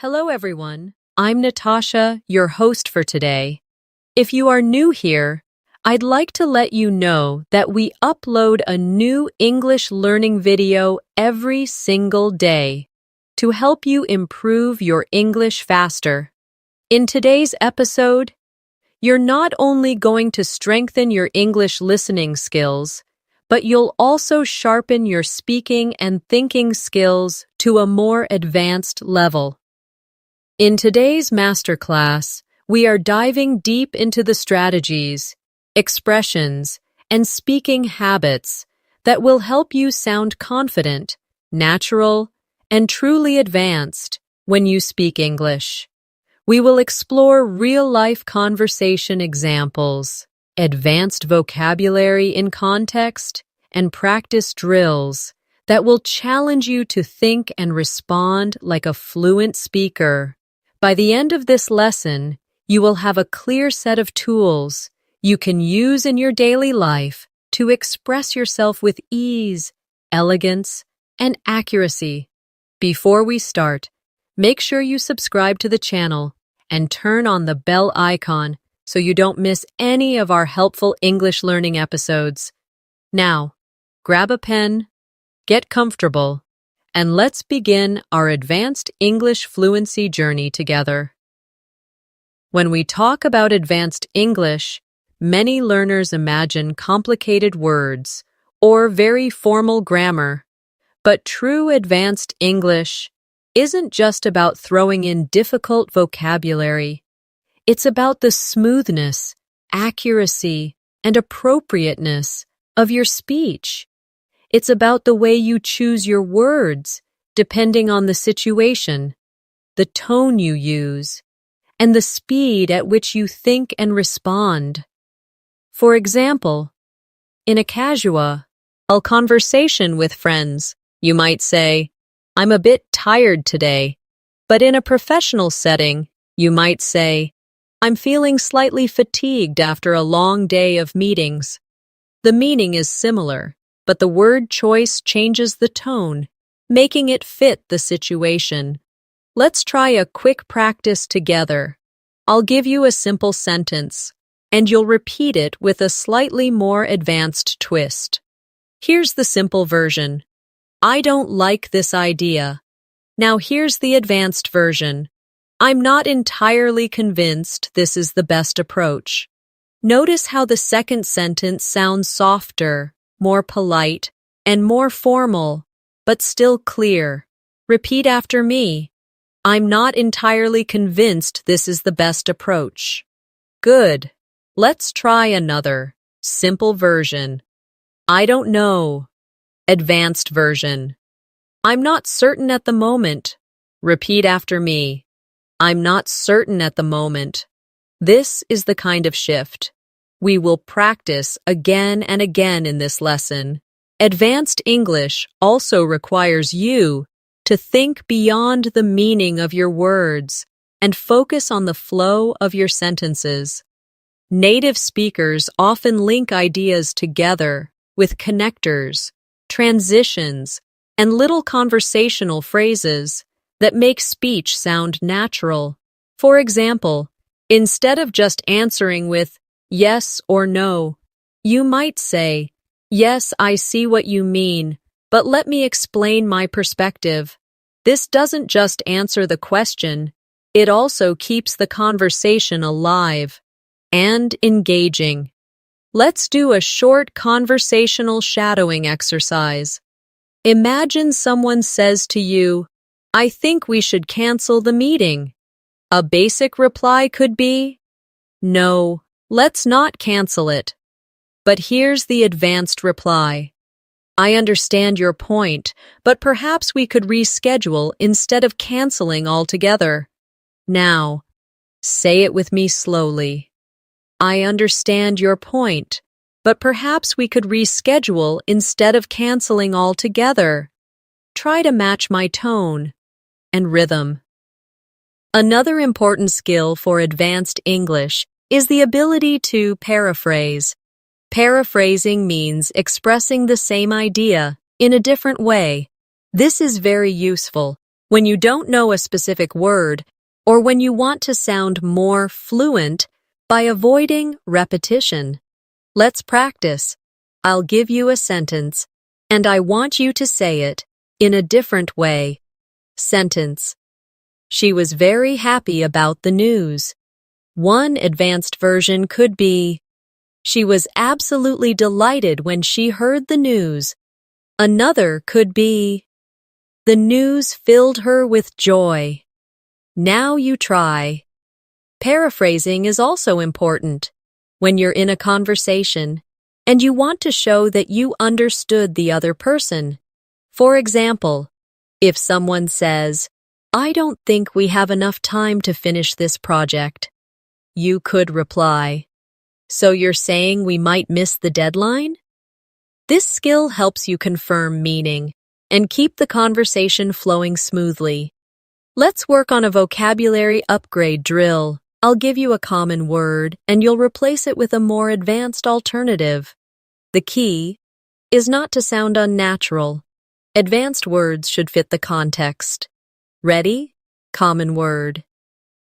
Hello, everyone. I'm Natasha, your host for today. If you are new here, I'd like to let you know that we upload a new English learning video every single day to help you improve your English faster. In today's episode, you're not only going to strengthen your English listening skills, but you'll also sharpen your speaking and thinking skills to a more advanced level. In today's masterclass, we are diving deep into the strategies, expressions, and speaking habits that will help you sound confident, natural, and truly advanced when you speak English. We will explore real-life conversation examples, advanced vocabulary in context, and practice drills that will challenge you to think and respond like a fluent speaker. By the end of this lesson, you will have a clear set of tools you can use in your daily life to express yourself with ease, elegance, and accuracy. Before we start, make sure you subscribe to the channel and turn on the bell icon so you don't miss any of our helpful English learning episodes. Now, grab a pen, get comfortable, and let's begin our advanced English fluency journey together. When we talk about advanced English, many learners imagine complicated words or very formal grammar. But true advanced English isn't just about throwing in difficult vocabulary. It's about the smoothness, accuracy, and appropriateness of your speech. It's about the way you choose your words, depending on the situation, the tone you use, and the speed at which you think and respond. For example, in a casual conversation with friends, you might say, "I'm a bit tired today." But in a professional setting, you might say, "I'm feeling slightly fatigued after a long day of meetings." The meaning is similar, but the word choice changes the tone, making it fit the situation. Let's try a quick practice together. I'll give you a simple sentence, and you'll repeat it with a slightly more advanced twist. Here's the simple version. "I don't like this idea." Now here's the advanced version. "I'm not entirely convinced this is the best approach." Notice how the second sentence sounds softer, more polite, and more formal, but still clear. Repeat after me. "I'm not entirely convinced this is the best approach." Good. Let's try another, simple version. "I don't know." Advanced version. "I'm not certain at the moment." Repeat after me. "I'm not certain at the moment." This is the kind of shift we will practice again and again in this lesson. Advanced English also requires you to think beyond the meaning of your words and focus on the flow of your sentences. Native speakers often link ideas together with connectors, transitions, and little conversational phrases that make speech sound natural. For example, instead of just answering with yes or no, you might say, "Yes, I see what you mean, but let me explain my perspective." This doesn't just answer the question, it also keeps the conversation alive and engaging. Let's do a short conversational shadowing exercise. Imagine someone says to you, "I think we should cancel the meeting." A basic reply could be, "No, let's not cancel it." But here's the advanced reply. "I understand your point, but perhaps we could reschedule instead of canceling altogether." Now, say it with me slowly. "I understand your point, but perhaps we could reschedule instead of canceling altogether." Try to match my tone and rhythm. Another important skill for advanced English is the ability to paraphrase. Paraphrasing means expressing the same idea in a different way. This is very useful, when you don't know a specific word, or when you want to sound more fluent by avoiding repetition. Let's practice. I'll give you a sentence, and I want you to say it in a different way. Sentence. She was very happy about the news. One advanced version could be, she was absolutely delighted when she heard the news. Another could be, the news filled her with joy. Now you try. Paraphrasing is also important when you're in a conversation and you want to show that you understood the other person. For example, if someone says, I don't think we have enough time to finish this project, you could reply, so you're saying we might miss the deadline? This skill helps you confirm meaning and keep the conversation flowing smoothly. Let's work on a vocabulary upgrade drill. I'll give you a common word and you'll replace it with a more advanced alternative. The key is not to sound unnatural. Advanced words should fit the context. Ready? Common word.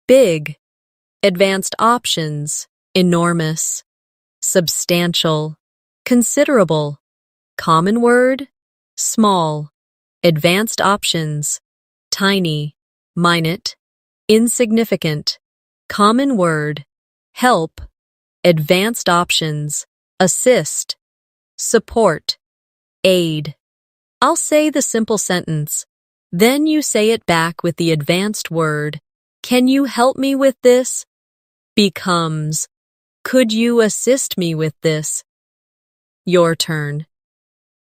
Big. Advanced options. Enormous. Substantial. Considerable. Common word. Small. Advanced options. Tiny. Minute. Insignificant. Common word. Help. Advanced options. Assist. Support. Aid. I'll say the simple sentence. Then you say it back with the advanced word. Can you help me with this? Becomes, could you assist me with this? Your turn.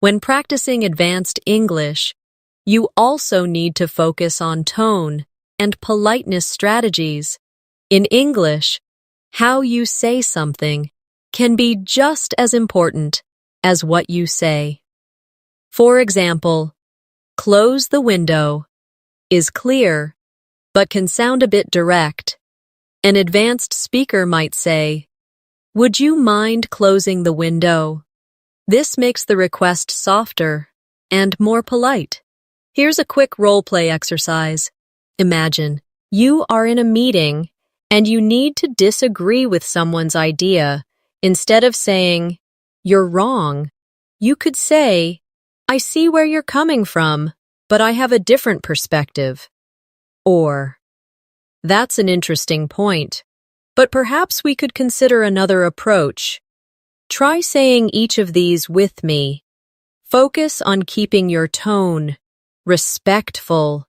When practicing advanced English, you also need to focus on tone and politeness strategies. In English, how you say something can be just as important as what you say. For example, close the window is clear, but can sound a bit direct. An advanced speaker might say, would you mind closing the window? This makes the request softer and more polite. Here's a quick role-play exercise. Imagine you are in a meeting and you need to disagree with someone's idea. Instead of saying, you're wrong, you could say, I see where you're coming from, but I have a different perspective. Or, that's an interesting point, but perhaps we could consider another approach. Try saying each of these with me. Focus on keeping your tone respectful.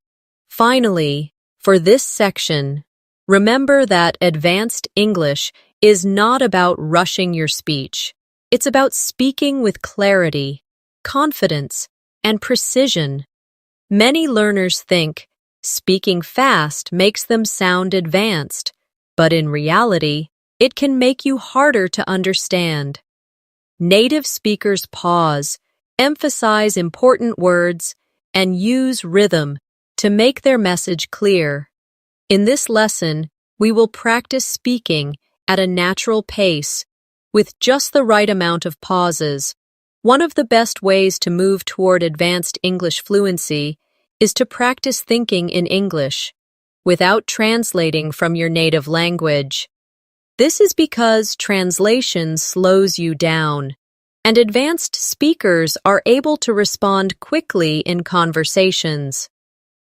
Finally, for this section, remember that advanced English is not about rushing your speech. It's about speaking with clarity, confidence, and precision. Many learners think speaking fast makes them sound advanced, but in reality, it can make you harder to understand. Native speakers pause, emphasize important words, and use rhythm to make their message clear. In this lesson, we will practice speaking at a natural pace, with just the right amount of pauses. One of the best ways to move toward advanced English fluency is to practice thinking in English, without translating from your native language. This is because translation slows you down, and advanced speakers are able to respond quickly in conversations.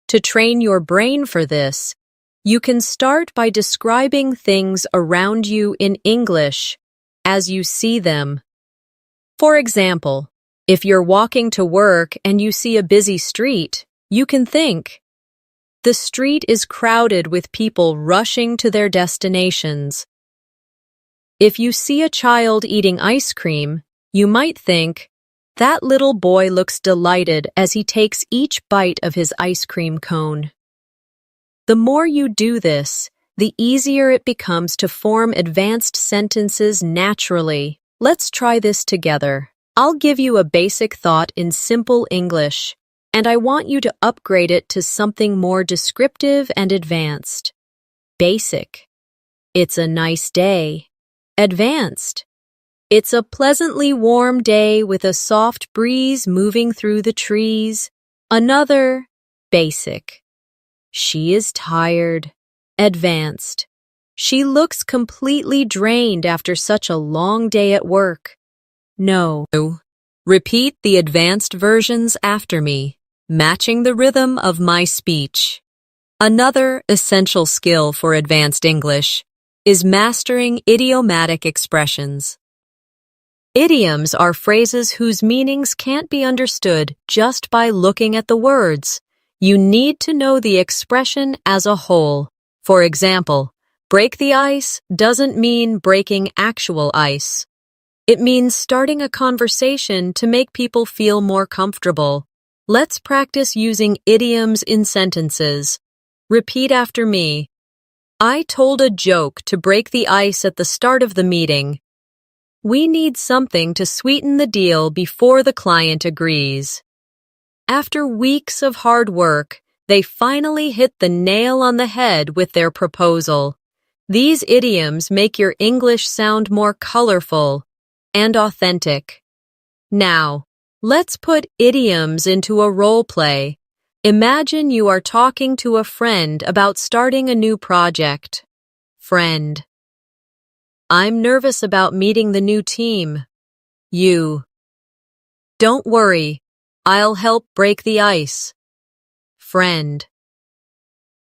To train your brain for this, you can start by describing things around you in English as you see them. For example, if you're walking to work and you see a busy street, you can think, the street is crowded with people rushing to their destinations. If you see a child eating ice cream, you might think, that little boy looks delighted as he takes each bite of his ice cream cone. The more you do this, the easier it becomes to form advanced sentences naturally. Let's try this together. I'll give you a basic thought in simple English, and I want you to upgrade it to something more descriptive and advanced. Basic. It's a nice day. Advanced. It's a pleasantly warm day with a soft breeze moving through the trees. Another. Basic. She is tired. Advanced. She looks completely drained after such a long day at work. No. Repeat the advanced versions after me, matching the rhythm of my speech. Another essential skill for advanced English is mastering idiomatic expressions. Idioms are phrases whose meanings can't be understood just by looking at the words. You need to know the expression as a whole. For example, break the ice doesn't mean breaking actual ice. It means starting a conversation to make people feel more comfortable. Let's practice using idioms in sentences. Repeat after me. I told a joke to break the ice at the start of the meeting. We need something to sweeten the deal before the client agrees. After weeks of hard work, they finally hit the nail on the head with their proposal. These idioms make your English sound more colorful and authentic. Now, let's put idioms into a role play. Imagine you are talking to a friend about starting a new project. Friend. I'm nervous about meeting the new team. You. Don't worry, I'll help break the ice. Friend.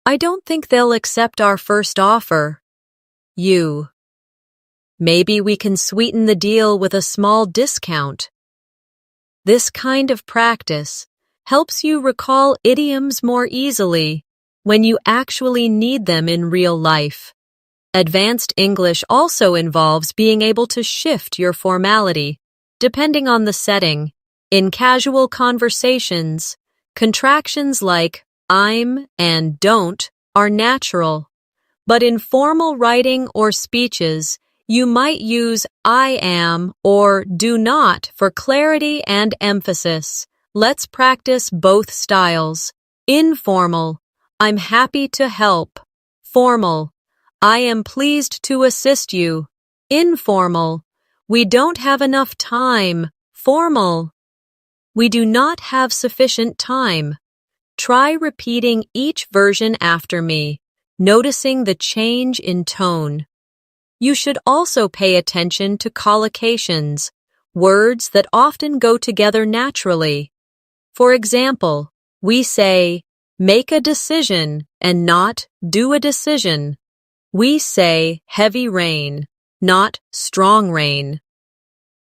I don't think they'll accept our first offer. You. Maybe we can sweeten the deal with a small discount. This kind of practice helps you recall idioms more easily when you actually need them in real life. Advanced English also involves being able to shift your formality, depending on the setting. In casual conversations, contractions like I'm and don't are natural. But in formal writing or speeches, you might use I am or do not for clarity and emphasis. Let's practice both styles. Informal. I'm happy to help. Formal. I am pleased to assist you. Informal. We don't have enough time. Formal. We do not have sufficient time. Try repeating each version after me, noticing the change in tone. You should also pay attention to collocations, words that often go together naturally. For example, we say, make a decision and not do a decision. We say heavy rain, not strong rain.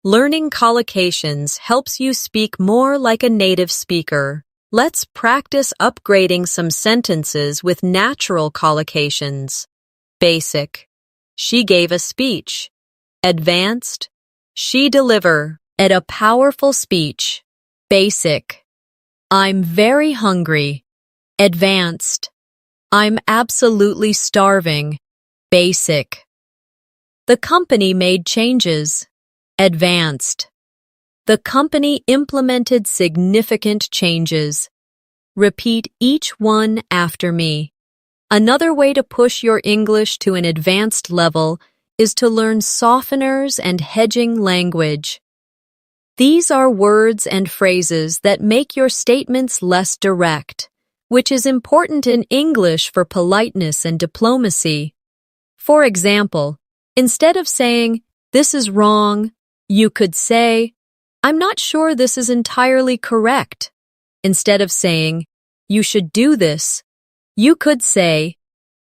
Learning collocations helps you speak more like a native speaker. Let's practice upgrading some sentences with natural collocations. Basic. She gave a speech. Advanced. She deliver at a powerful speech. Basic. I'm very hungry. Advanced. I'm absolutely starving. Basic. The company made changes. Advanced. The company implemented significant changes. Repeat each one after me. Another way to push your English to an advanced level is to learn softeners and hedging language. These are words and phrases that make your statements less direct, which is important in English for politeness and diplomacy. For example, instead of saying, "This is wrong," you could say, "I'm not sure this is entirely correct." Instead of saying, "You should do this," you could say,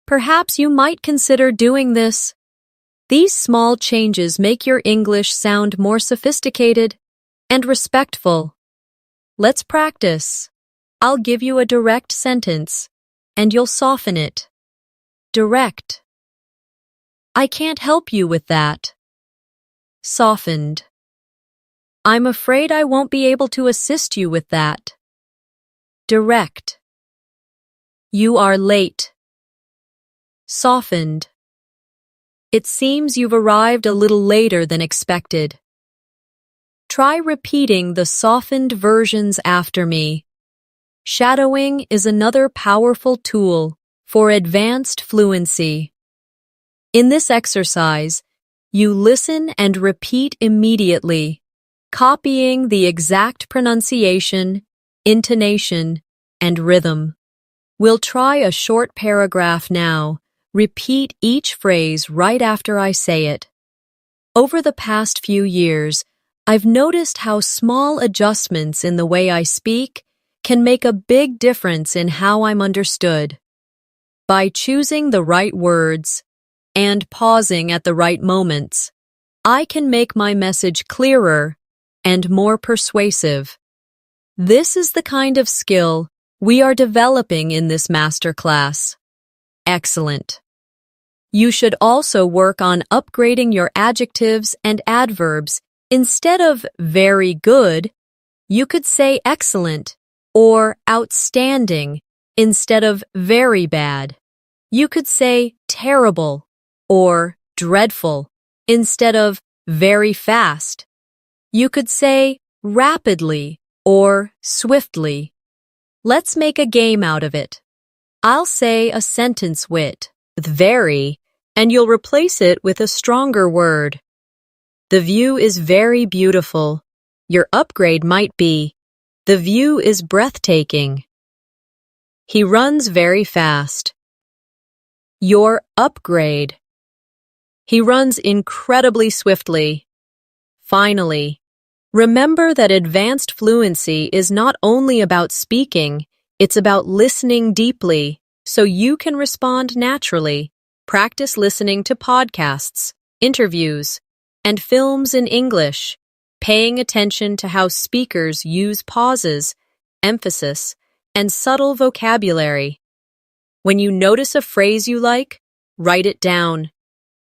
"Perhaps you might consider doing this." These small changes make your English sound more sophisticated and respectful. Let's practice. I'll give you a direct sentence, and you'll soften it. Direct. I can't help you with that. Softened. I'm afraid I won't be able to assist you with that. Direct. You are late. Softened. It seems you've arrived a little later than expected. Try repeating the softened versions after me. Shadowing is another powerful tool for advanced fluency. In this exercise, you listen and repeat immediately, copying the exact pronunciation, intonation, and rhythm. We'll try a short paragraph now. Repeat each phrase right after I say it. Over the past few years, I've noticed how small adjustments in the way I speak can make a big difference in how I'm understood. By choosing the right words and pausing at the right moments, I can make my message clearer and more persuasive. This is the kind of skill we are developing in this masterclass. Excellent. You should also work on upgrading your adjectives and adverbs. Instead of very good, you could say excellent or outstanding instead of very bad. You could say terrible or dreadful instead of very fast. You could say rapidly or swiftly. Let's make a game out of it. I'll say a sentence with very, and you'll replace it with a stronger word. The view is very beautiful. Your upgrade might be, the view is breathtaking. He runs very fast. Your upgrade. He runs incredibly swiftly. Finally, remember that advanced fluency is not only about speaking, it's about listening deeply so you can respond naturally. Practice listening to podcasts, interviews, and films in English, paying attention to how speakers use pauses, emphasis, and subtle vocabulary. When you notice a phrase you like, write it down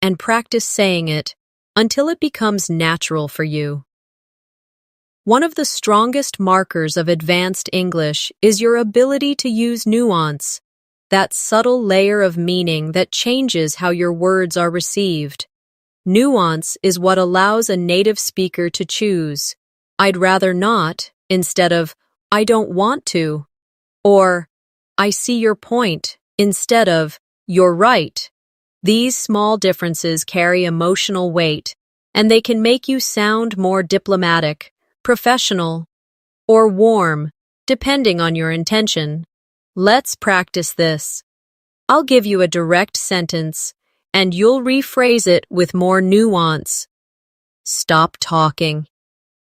and practice saying it until it becomes natural for you. One of the strongest markers of advanced English is your ability to use nuance, that subtle layer of meaning that changes how your words are received. Nuance is what allows a native speaker to choose, I'd rather not, instead of, I don't want to, or, I see your point, instead of, you're right. These small differences carry emotional weight, and they can make you sound more diplomatic, professional, or warm, depending on your intention. Let's practice this. I'll give you a direct sentence, and you'll rephrase it with more nuance. Stop talking.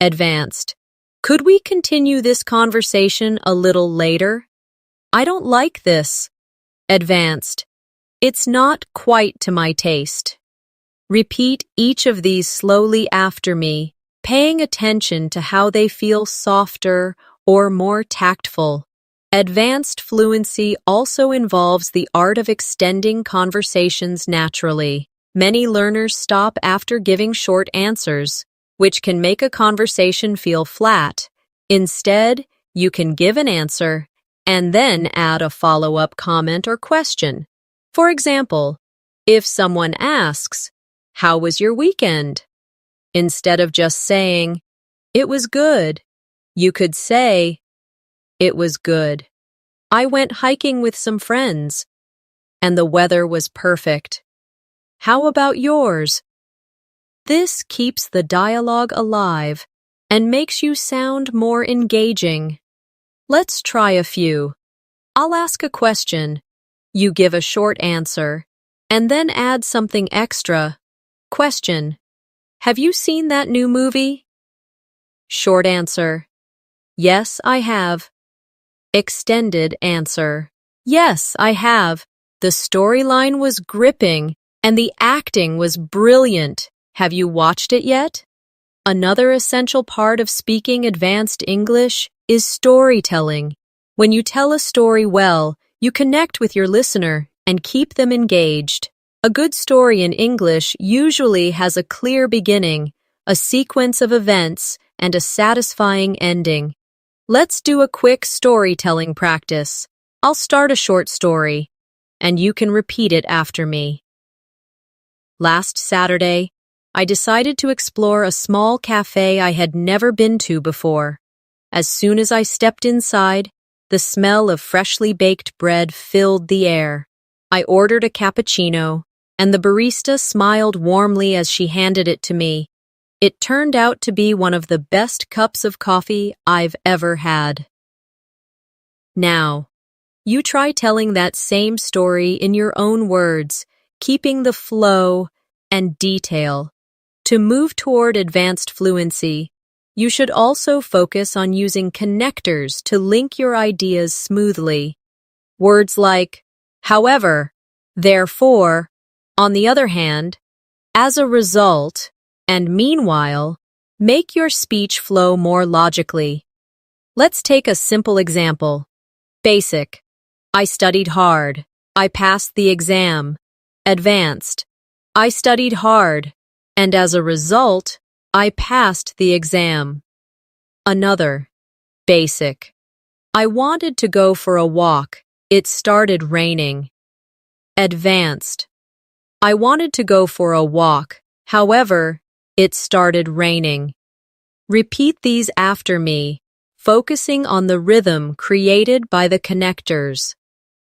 Advanced. Could we continue this conversation a little later? I don't like this. Advanced. It's not quite to my taste. Repeat each of these slowly after me, paying attention to how they feel softer or more tactful. Advanced fluency also involves the art of extending conversations naturally. Many learners stop after giving short answers, which can make a conversation feel flat. Instead, you can give an answer and then add a follow-up comment or question. For example, if someone asks, "How was your weekend?" Instead of just saying, "It was good," you could say, "It was good. I went hiking with some friends, and the weather was perfect. How about yours?" This keeps the dialogue alive and makes you sound more engaging. Let's try a few. I'll ask a question. You give a short answer, and then add something extra. Question. Have you seen that new movie? Short answer. Yes, I have. Extended answer. Yes, I have. The storyline was gripping, and the acting was brilliant. Have you watched it yet? Another essential part of speaking advanced English is storytelling. When you tell a story well, you connect with your listener and keep them engaged. A good story in English usually has a clear beginning, a sequence of events, and a satisfying ending. Let's do a quick storytelling practice. I'll start a short story, and you can repeat it after me. Last Saturday, I decided to explore a small cafe I had never been to before. As soon as I stepped inside, the smell of freshly baked bread filled the air. I ordered a cappuccino, and the barista smiled warmly as she handed it to me. It turned out to be one of the best cups of coffee I've ever had. Now, You try telling that same story in your own words, keeping the flow and detail. To move toward advanced fluency, you should also focus on using connectors to link your ideas smoothly. Words like, however, therefore, on the other hand, as a result, and meanwhile, make your speech flow more logically. Let's take a simple example. Basic. I studied hard. I passed the exam. Advanced. I studied hard, and as a result, I passed the exam. Another. Basic. I wanted to go for a walk. It started raining. Advanced. I wanted to go for a walk. However, it started raining. Repeat these after me, focusing on the rhythm created by the connectors.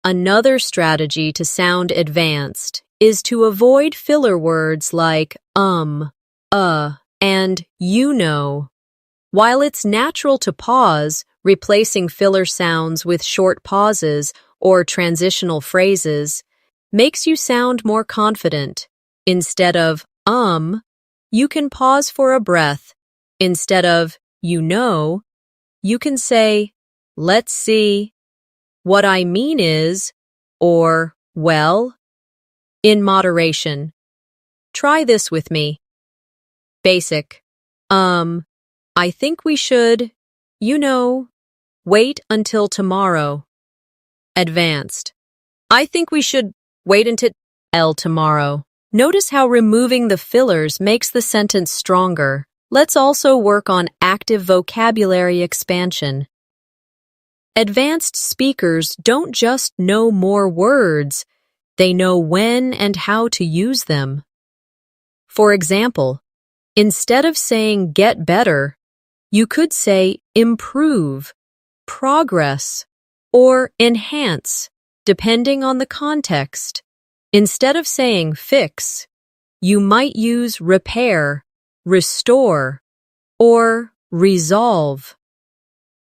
Another strategy to sound advanced is to avoid filler words like and you know. While it's natural to pause, replacing filler sounds with short pauses or transitional phrases makes you sound more confident. Instead of you can pause for a breath. Instead of you know, you can say, let's see. What I mean is, or, well, in moderation. Try this with me. Basic. I think we should, wait until tomorrow. Advanced. I think we should wait until tomorrow. Notice how removing the fillers makes the sentence stronger. Let's also work on active vocabulary expansion. Advanced speakers don't just know more words, they know when and how to use them. For example, instead of saying get better, you could say improve, progress, or enhance, depending on the context. Instead of saying fix, you might use repair, restore, or resolve.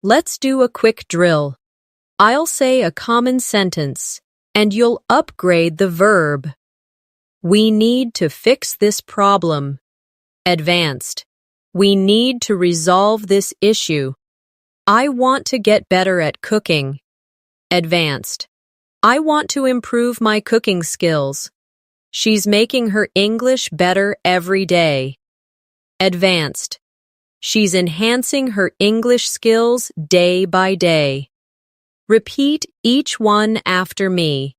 Let's do a quick drill. I'll say a common sentence, and you'll upgrade the verb. We need to fix this problem. Advanced. We need to resolve this issue. I want to get better at cooking. Advanced. I want to improve my cooking skills. She's making her English better every day. Advanced. She's enhancing her English skills day by day. Repeat each one after me.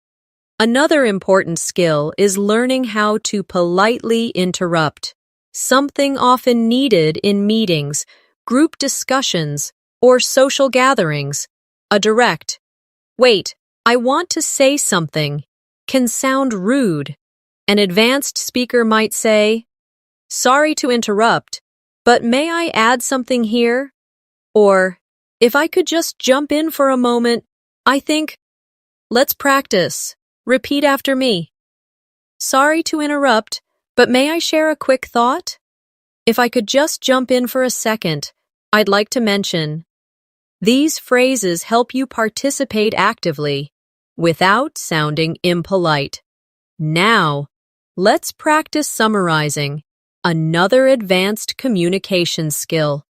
Another important skill is learning how to politely interrupt, something often needed in meetings, group discussions, or social gatherings. A direct, wait, I want to say something, can sound rude. An advanced speaker might say, sorry to interrupt, but may I add something here? Or, if I could just jump in for a moment, I think, let's practice. Repeat after me. Sorry to interrupt, but may I share a quick thought? If I could just jump in for a second, I'd like to mention. These phrases help you participate actively, without sounding impolite. Now, let's practice summarizing. Another advanced communication skill.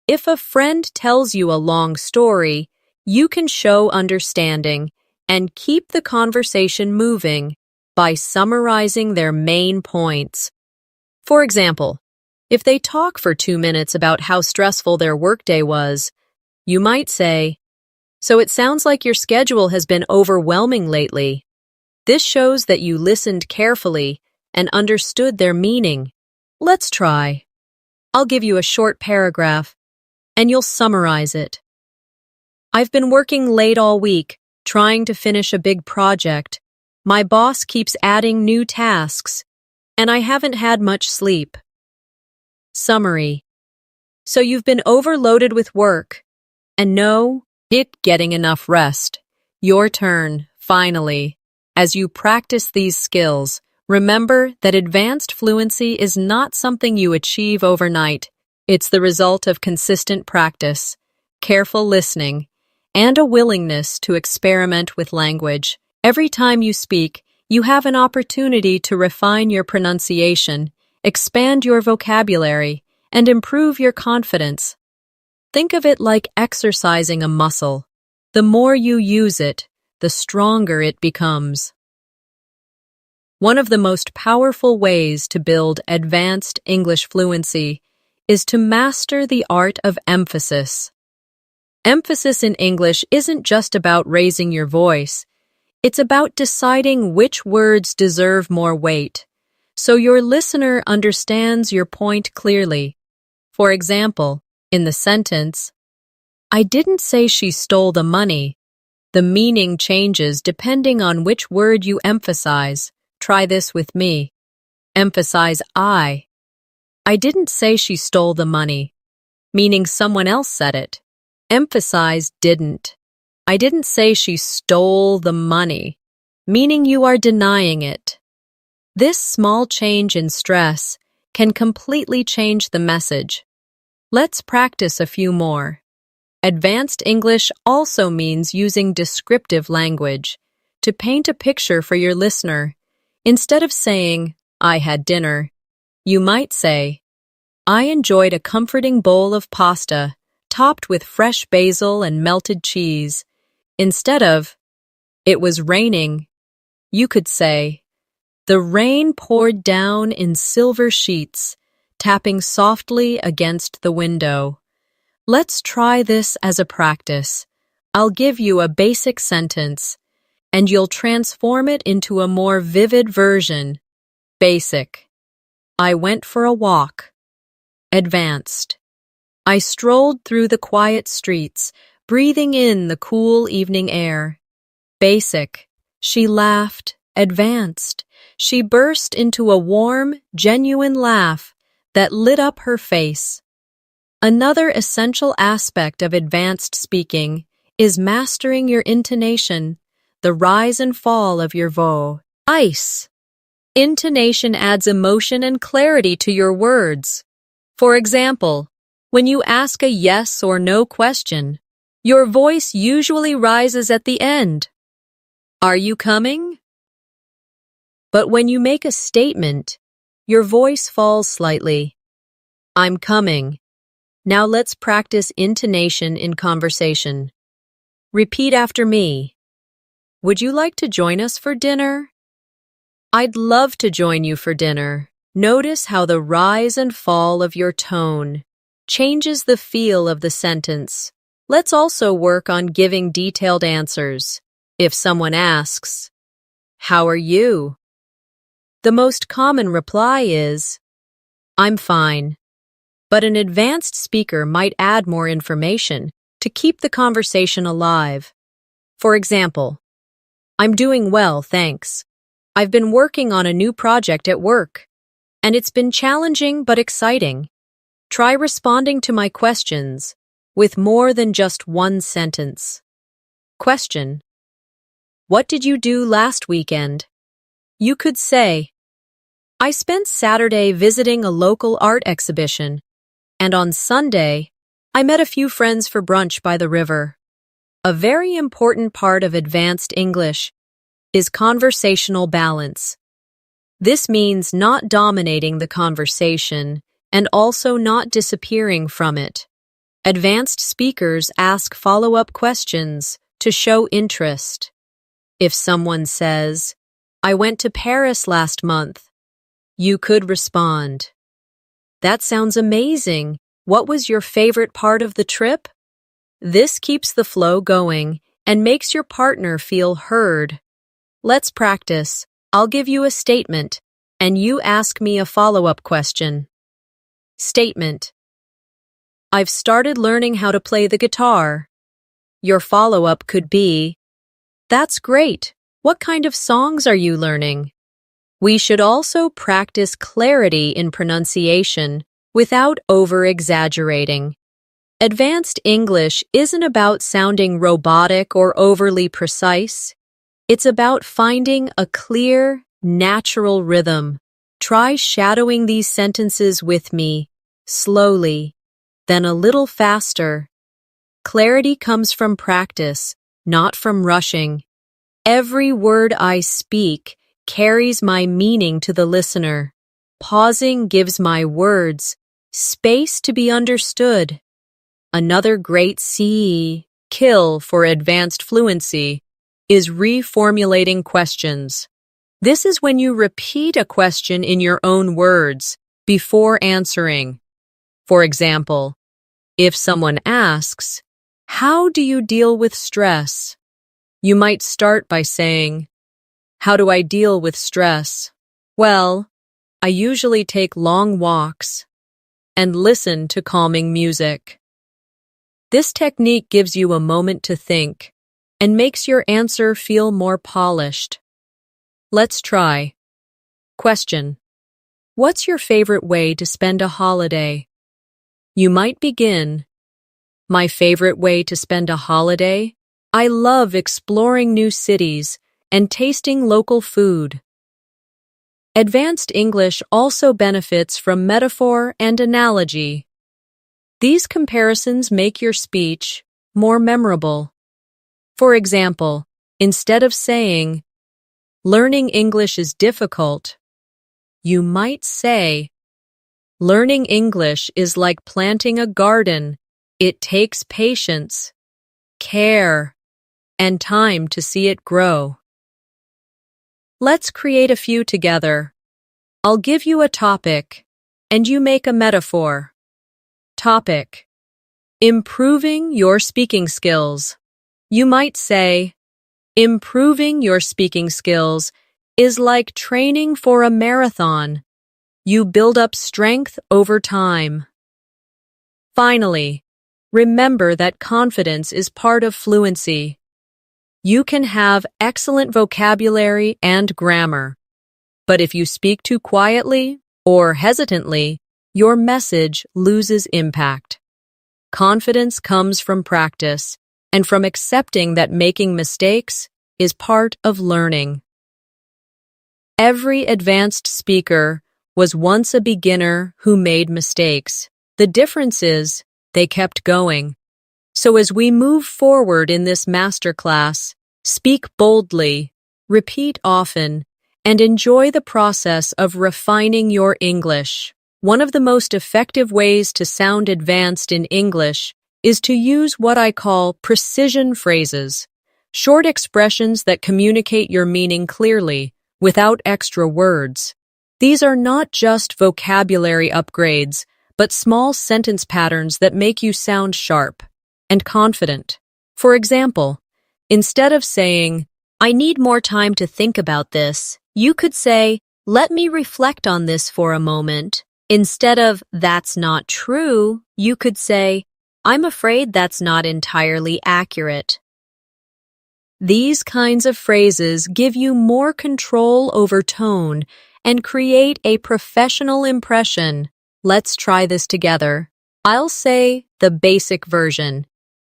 If a friend tells you a long story, you can show understanding and keep the conversation moving by summarizing their main points. For example, if they talk for 2 minutes about how stressful their workday was, you might say, so it sounds like your schedule has been overwhelming lately. This shows that you listened carefully and understood their meaning. Let's try. I'll give you a short paragraph, and you'll summarize it. I've been working late all week, trying to finish a big project. My boss keeps adding new tasks, and I haven't had much sleep. Summary. So you've been overloaded with work, and not getting enough rest. Your turn, finally. As you practice these skills, remember that advanced fluency is not something you achieve overnight. It's the result of consistent practice, careful listening, and a willingness to experiment with language. Every time you speak, you have an opportunity to refine your pronunciation, expand your vocabulary, and improve your confidence. Think of it like exercising a muscle. The more you use it, the stronger it becomes. One of the most powerful ways to build advanced English fluency is to master the art of emphasis. Emphasis in English isn't just about raising your voice. It's about deciding which words deserve more weight, so your listener understands your point clearly. For example, in the sentence, "I didn't say she stole the money," the meaning changes depending on which word you emphasize. Try this with me. Emphasize I. "I didn't say she stole the money," meaning someone else said it. Emphasize didn't. "I didn't say she stole the money," meaning you are denying it. This small change in stress can completely change the message. Let's practice a few more. Advanced English also means using descriptive language to paint a picture for your listener. Instead of saying, "I had dinner," you might say, "I enjoyed a comforting bowl of pasta topped with fresh basil and melted cheese." Instead of, "It was raining," you could say, "The rain poured down in silver sheets, tapping softly against the window." Let's try this as a practice. I'll give you a basic sentence, and you'll transform it into a more vivid version. Basic. "I went for a walk." Advanced. "I strolled through the quiet streets, breathing in the cool evening air." Basic. "She laughed." Advanced. "She burst into a warm, genuine laugh that lit up her face." Another essential aspect of advanced speaking is mastering your intonation, the rise and fall of your voice. Intonation adds emotion and clarity to your words. For example, when you ask a yes or no question, your voice usually rises at the end. "Are you coming?" But when you make a statement, your voice falls slightly. "I'm coming." Now let's practice intonation in conversation. Repeat after me. "Would you like to join us for dinner?" "I'd love to join you for dinner." Notice how the rise and fall of your tone changes the feel of the sentence. Let's also work on giving detailed answers. If someone asks, "How are you?" the most common reply is, "I'm fine." But an advanced speaker might add more information to keep the conversation alive. For example, "I'm doing well, thanks. I've been working on a new project at work, and it's been challenging but exciting." Try responding to my questions with more than just one sentence. Question: "What did you do last weekend?" You could say, "I spent Saturday visiting a local art exhibition, and on Sunday, I met a few friends for brunch by the river." A very important part of advanced English is conversational balance. This means not dominating the conversation and also not disappearing from it. Advanced speakers ask follow-up questions to show interest. If someone says, "I went to Paris last month," you could respond, "That sounds amazing. What was your favorite part of the trip?" This keeps the flow going and makes your partner feel heard. Let's practice. I'll give you a statement, and you ask me a follow-up question. Statement: "I've started learning how to play the guitar." Your follow-up could be, "That's great. What kind of songs are you learning?" We should also practice clarity in pronunciation without over-exaggerating. Advanced English isn't about sounding robotic or overly precise. It's about finding a clear, natural rhythm. Try shadowing these sentences with me, slowly, then a little faster. Clarity comes from practice, not from rushing. Every word I speak carries my meaning to the listener. Pausing gives my words space to be understood. Another great skill for advanced fluency is reformulating questions. This is when you repeat a question in your own words before answering. For example, if someone asks, "How do you deal with stress?" You might start by saying, "How do I deal with stress?" Well, I usually take long walks and listen to calming music. This technique gives you a moment to think and makes your answer feel more polished. Let's try. Question: what's your favorite way to spend a holiday? You might begin, "My favorite way to spend a holiday? I love exploring new cities and tasting local food." Advanced English also benefits from metaphor and analogy. These comparisons make your speech more memorable. For example, instead of saying, "Learning English is difficult," you might say, "Learning English is like planting a garden. It takes patience, care, and time to see it grow." Let's create a few together. I'll give you a topic, and you make a metaphor. Topic: improving your speaking skills. You might say, "Improving your speaking skills is like training for a marathon. You build up strength over time." Finally, remember that confidence is part of fluency. You can have excellent vocabulary and grammar, but if you speak too quietly or hesitantly, your message loses impact. Confidence comes from practice and from accepting that making mistakes is part of learning. Every advanced speaker was once a beginner who made mistakes. The difference is they kept going. So as we move forward in this masterclass, speak boldly, repeat often, and enjoy the process of refining your English. One of the most effective ways to sound advanced in English is to use what I call precision phrases, short expressions that communicate your meaning clearly, without extra words. These are not just vocabulary upgrades, but small sentence patterns that make you sound sharp and confident. For example, instead of saying, "I need more time to think about this," you could say, "Let me reflect on this for a moment." Instead of, "That's not true," you could say, "I'm afraid that's not entirely accurate." These kinds of phrases give you more control over tone and create a professional impression. Let's try this together. I'll say the basic version,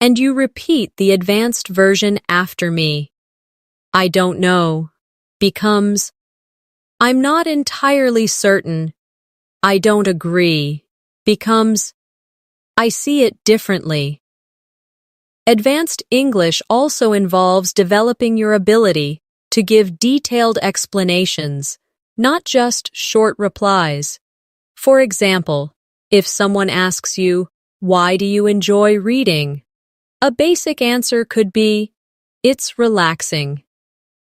and you repeat the advanced version after me. "I don't know" becomes, "I'm not entirely certain." "I don't agree" becomes, "I see it differently." Advanced English also involves developing your ability to give detailed explanations, not just short replies. For example, if someone asks you, "Why do you enjoy reading?" a basic answer could be, "It's relaxing."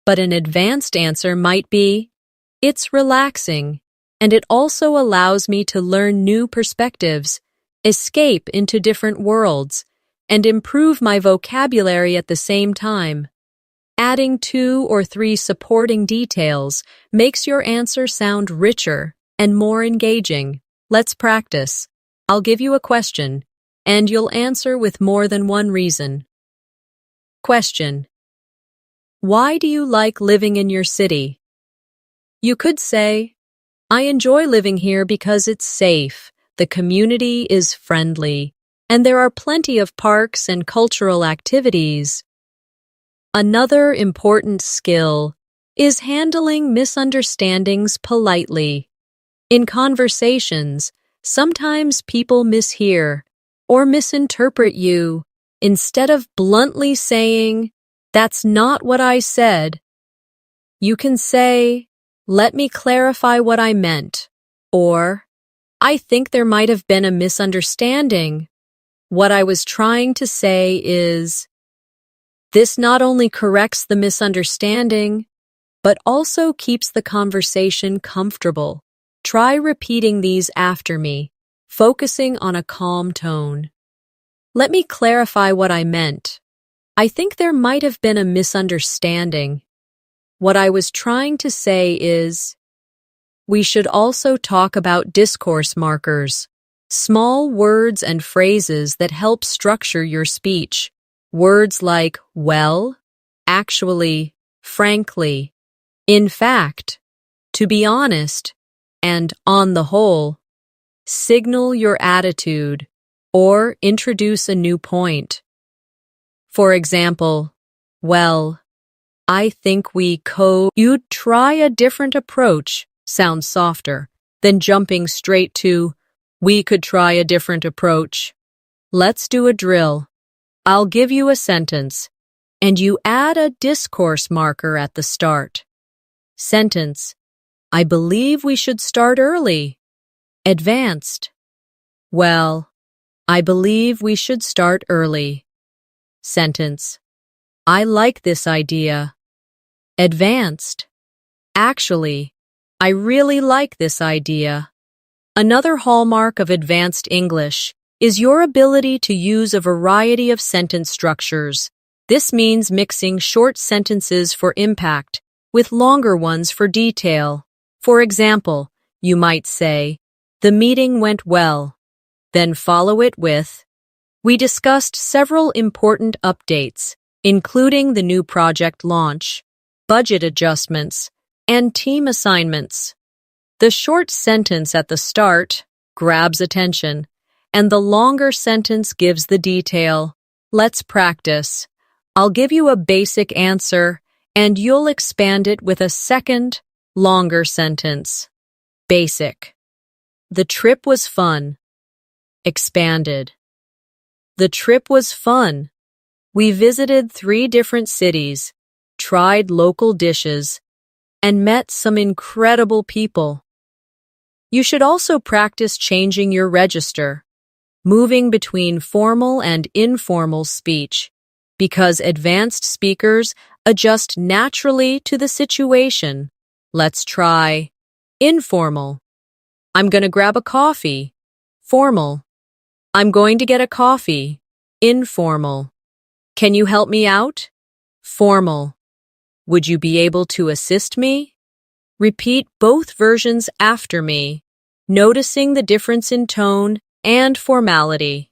But an advanced answer might be, "It's relaxing, and it also allows me to learn new perspectives, escape into different worlds, and improve my vocabulary at the same time." Adding 2 or 3 supporting details makes your answer sound richer and more engaging. Let's practice. I'll give you a question, and you'll answer with more than one reason. Question: why do you like living in your city? You could say, "I enjoy living here because it's safe, the community is friendly, and there are plenty of parks and cultural activities." Another important skill is handling misunderstandings politely. In conversations, sometimes people mishear or misinterpret you. Instead of bluntly saying, "That's not what I said," you can say, "Let me clarify what I meant," or, "I think there might have been a misunderstanding. What I was trying to say is," this not only corrects the misunderstanding, but also keeps the conversation comfortable. Try repeating these after me, focusing on a calm tone. "Let me clarify what I meant. I think there might have been a misunderstanding. What I was trying to say is," we should also talk about discourse markers, small words and phrases that help structure your speech. Words like "well," "actually," "frankly," "in fact," "to be honest," and "on the whole" signal your attitude or introduce a new point. For example, "Well, I think you'd try a different approach" sounds softer than jumping straight to "we could try a different approach." Let's do a drill. I'll give you a sentence, and you add a discourse marker at the start. Sentence: "I believe we should start early." Advanced: "Well, I believe we should start early." Sentence: "I like this idea." Advanced: "Actually, I really like this idea." Another hallmark of advanced English is your ability to use a variety of sentence structures. This means mixing short sentences for impact with longer ones for detail. For example, you might say, "The meeting went well," then follow it with, "We discussed several important updates, including the new project launch, budget adjustments, and team assignments." The short sentence at the start grabs attention, and the longer sentence gives the detail. Let's practice. I'll give you a basic answer, and you'll expand it with a second, longer sentence. Basic: "The trip was fun." Expanded: "The trip was fun. We visited 3 different cities, tried local dishes, and met some incredible people." You should also practice changing your register, moving between formal and informal speech, because advanced speakers adjust naturally to the situation. Let's try informal: "I'm going to grab a coffee." Formal: "I'm going to get a coffee." Informal: "Can you help me out?" Formal: "Would you be able to assist me?" Repeat both versions after me, noticing the difference in tone and formality.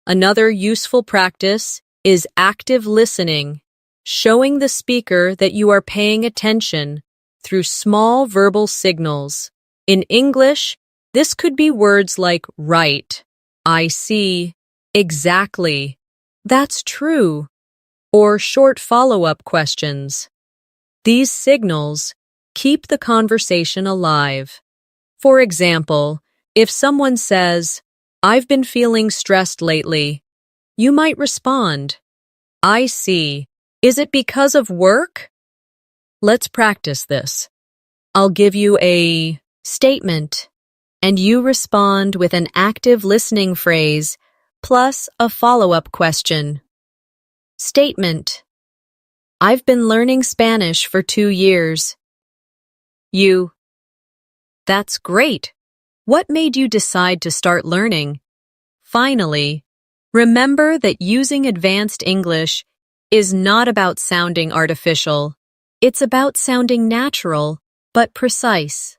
Another useful practice is active listening, showing the speaker that you are paying attention through small verbal signals. In English, this could be words like "right," "I see," "exactly," "that's true," or short follow-up questions. These signals keep the conversation alive. For example, if someone says, "I've been feeling stressed lately," you might respond, "I see. Is it because of work?" Let's practice this. I'll give you a statement, and you respond with an active listening phrase plus a follow-up question. Statement: "I've been learning Spanish for 2 years." You: "That's great. What made you decide to start learning?" Finally, remember that using advanced English is not about sounding artificial. It's about sounding natural, but precise.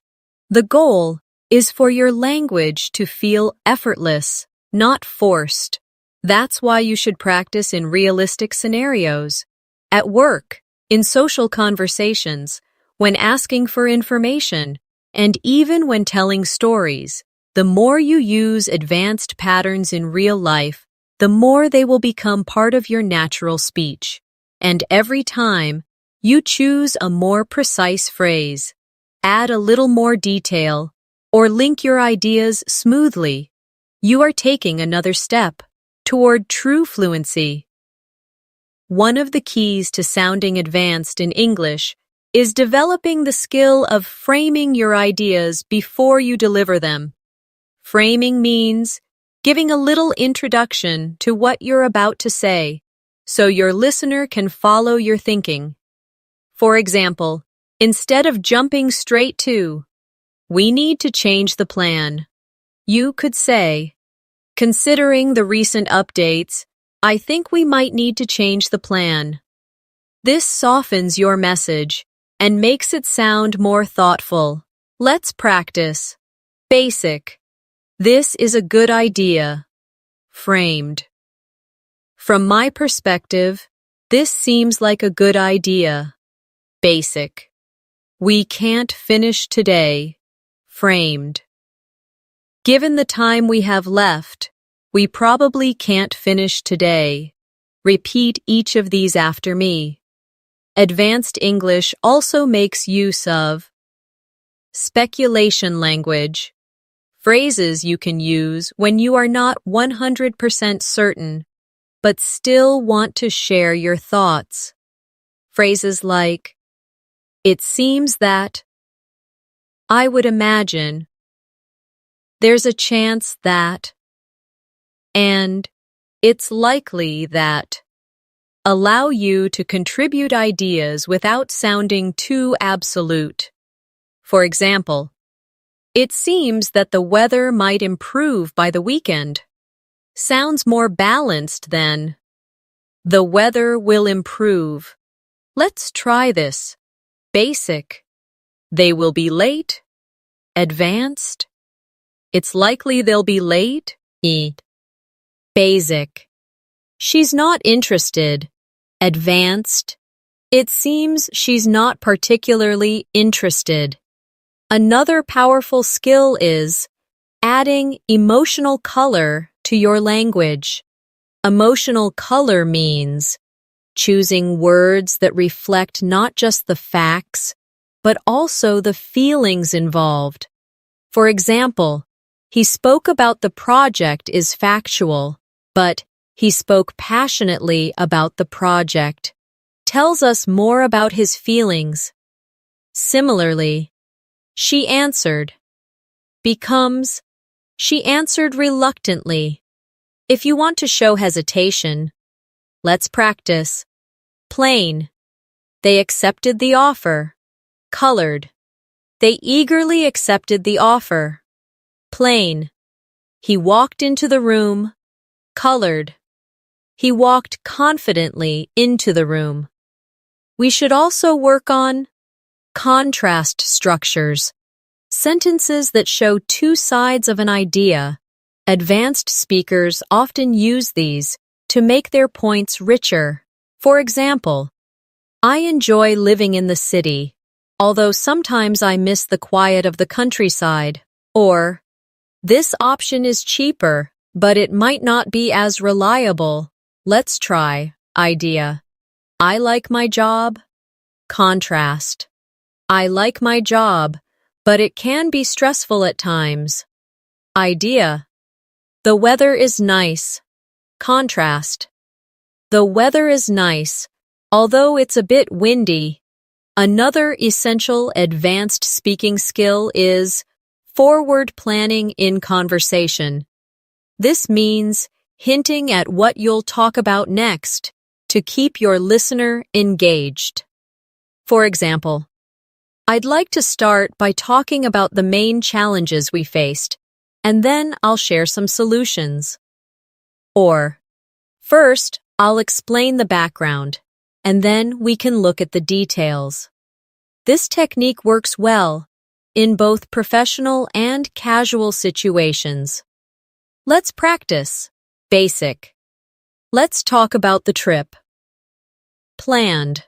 The goal is for your language to feel effortless, not forced. That's why you should practice in realistic scenarios, at work, in social conversations, when asking for information, and even when telling stories. The more you use advanced patterns in real life, the more they will become part of your natural speech. And every time, you choose a more precise phrase, add a little more detail, or link your ideas smoothly, you are taking another step. toward true fluency. One of the keys to sounding advanced in English is developing the skill of framing your ideas before you deliver them. Framing means giving a little introduction to what you're about to say, so your listener can follow your thinking. For example, instead of jumping straight to, "We need to change the plan," you could say, "Considering the recent updates, I think we might need to change the plan." This softens your message and makes it sound more thoughtful. Let's practice. Basic. This is a good idea. Framed. From my perspective, this seems like a good idea. Basic. We can't finish today. Framed. Given the time we have left, we probably can't finish today. Repeat each of these after me. Advanced English also makes use of speculation language, phrases you can use when you are not 100% certain, but still want to share your thoughts. Phrases like, "It seems that," "I would imagine," "There's a chance that," and "It's likely that," allow you to contribute ideas without sounding too absolute. For example, "It seems that the weather might improve by the weekend." Sounds more balanced than, "The weather will improve. Let's try this." Basic. They will be late. Advanced. It's likely they'll be late. Basic. She's not interested. Advanced. It seems she's not particularly interested. Another powerful skill is adding emotional color to your language. Emotional color means choosing words that reflect not just the facts, but also the feelings involved. For example, he spoke about the project is factual, but he spoke passionately about the project. Tells us more about his feelings. Similarly, she answered becomes she answered reluctantly. If you want to show hesitation, let's practice. Plain. They accepted the offer. Colored. They eagerly accepted the offer. Plain. He walked into the room. Colored. He walked confidently into the room. We should also work on contrast structures, sentences that show two sides of an idea. Advanced speakers often use these to make their points richer. For example, "I enjoy living in the city, although sometimes I miss the quiet of the countryside." Or, "This option is cheaper, but it might not be as reliable. Let's try." Idea. "I like my job." Contrast. "I like my job, but it can be stressful at times." Idea. "The weather is nice." Contrast. "The weather is nice, although it's a bit windy." Another essential advanced speaking skill is forward planning in conversation. This means hinting at what you'll talk about next to keep your listener engaged. For example, "I'd like to start by talking about the main challenges we faced, and then I'll share some solutions." Or, "First, I'll explain the background, and then we can look at the details." This technique works well in both professional and casual situations. Let's practice. Basic. Let's talk about the trip. Planned.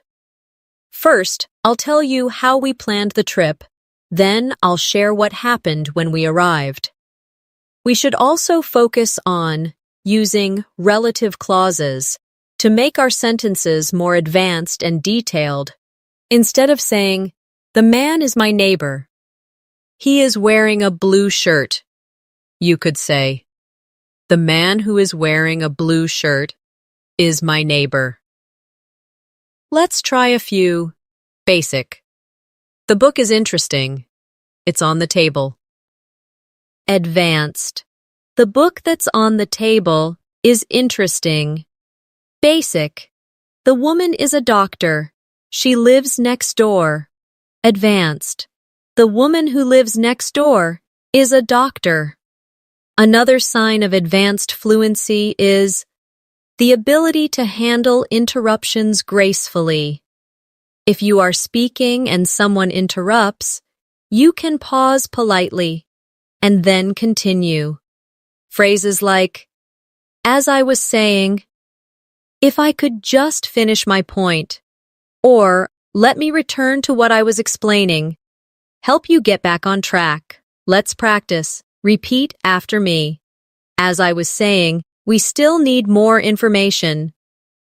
First, I'll tell you how we planned the trip. Then I'll share what happened when we arrived. We should also focus on using relative clauses to make our sentences more advanced and detailed. Instead of saying, "The man is my neighbor. He is wearing a blue shirt," you could say, The man who is wearing a blue shirt is my neighbor. Let's try a few. Basic. The book is interesting. It's on the table. Advanced. The book that's on the table is interesting. Basic. The woman is a doctor. She lives next door. Advanced. The woman who lives next door is a doctor. Another sign of advanced fluency is the ability to handle interruptions gracefully. If you are speaking and someone interrupts, you can pause politely and then continue. Phrases like, as I was saying, if I could just finish my point, or let me return to what I was explaining, help you get back on track. Let's practice. Repeat after me. As I was saying, we still need more information.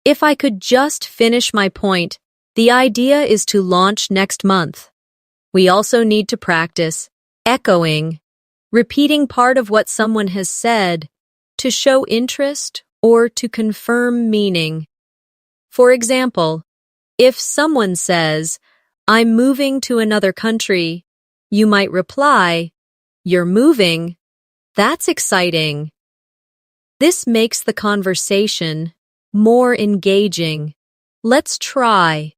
If I could just finish my point, the idea is to launch next month. We also need to practice echoing, repeating part of what someone has said to show interest or to confirm meaning. For example, if someone says, I'm moving to another country, you might reply, you're moving? That's exciting. This makes the conversation more engaging. Let's try.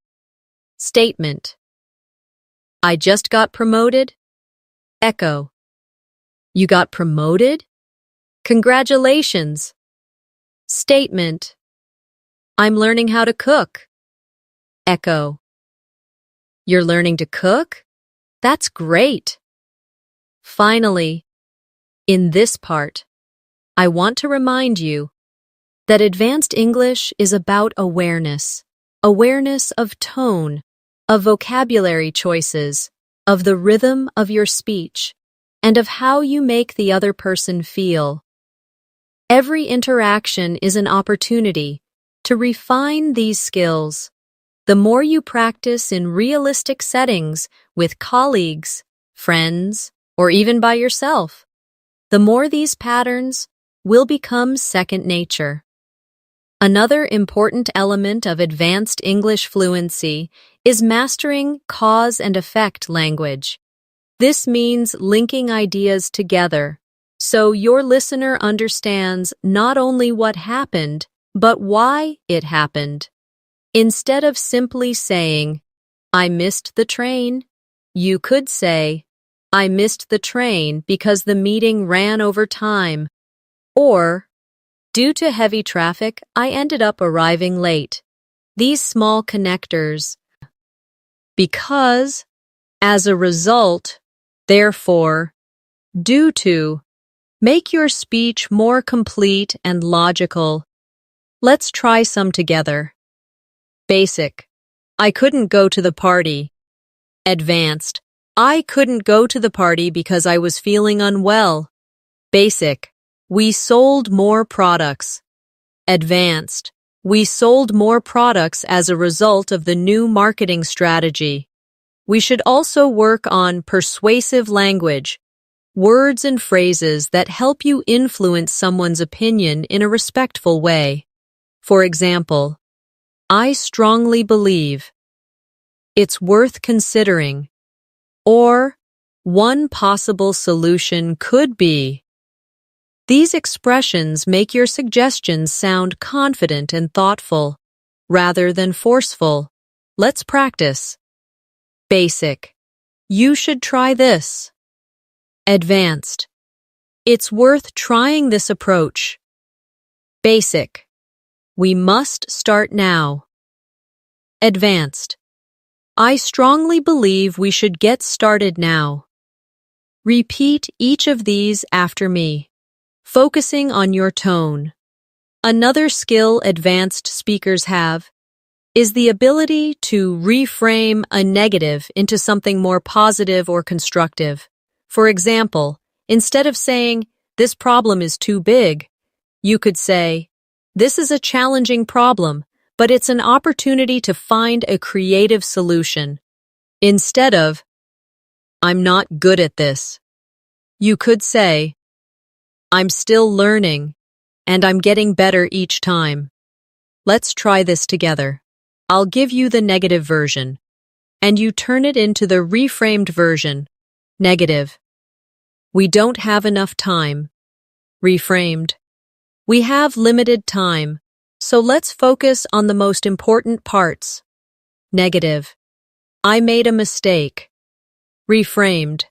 Statement. I just got promoted. Echo. You got promoted? Congratulations. Statement. I'm learning how to cook. Echo. You're learning to cook? That's great. Finally, in this part, I want to remind you that advanced English is about awareness of tone, of vocabulary choices, of the rhythm of your speech, and of how you make the other person feel. Every interaction is an opportunity to refine these skills. The more you practice in realistic settings with colleagues, friends, or even by yourself, the more these patterns will become second nature. Another important element of advanced English fluency is mastering cause and effect language. This means linking ideas together, so your listener understands not only what happened, but why it happened. Instead of simply saying, I missed the train, you could say, I missed the train because the meeting ran over time. Or, due to heavy traffic, I ended up arriving late. These small connectors. Because, as a result, therefore, due to, make your speech more complete and logical. Let's try some together. Basic. I couldn't go to the party. Advanced. I couldn't go to the party because I was feeling unwell. Basic. We sold more products. Advanced. We sold more products as a result of the new marketing strategy. We should also work on persuasive language, words and phrases that help you influence someone's opinion in a respectful way. For example, I strongly believe. It's worth considering. Or, one possible solution could be. These expressions make your suggestions sound confident and thoughtful, rather than forceful. Let's practice. Basic. You should try this. Advanced. It's worth trying this approach. Basic. We must start now. Advanced. I strongly believe we should get started now. Repeat each of these after me, focusing on your tone. Another skill advanced speakers have is the ability to reframe a negative into something more positive or constructive. For example, instead of saying, this problem is too big, you could say, this is a challenging problem, but it's an opportunity to find a creative solution. Instead of, I'm not good at this, you could say, I'm still learning, and I'm getting better each time. Let's try this together. I'll give you the negative version, and you turn it into the reframed version. Negative. We don't have enough time. Reframed. We have limited time, so let's focus on the most important parts. Negative. I made a mistake. Reframed.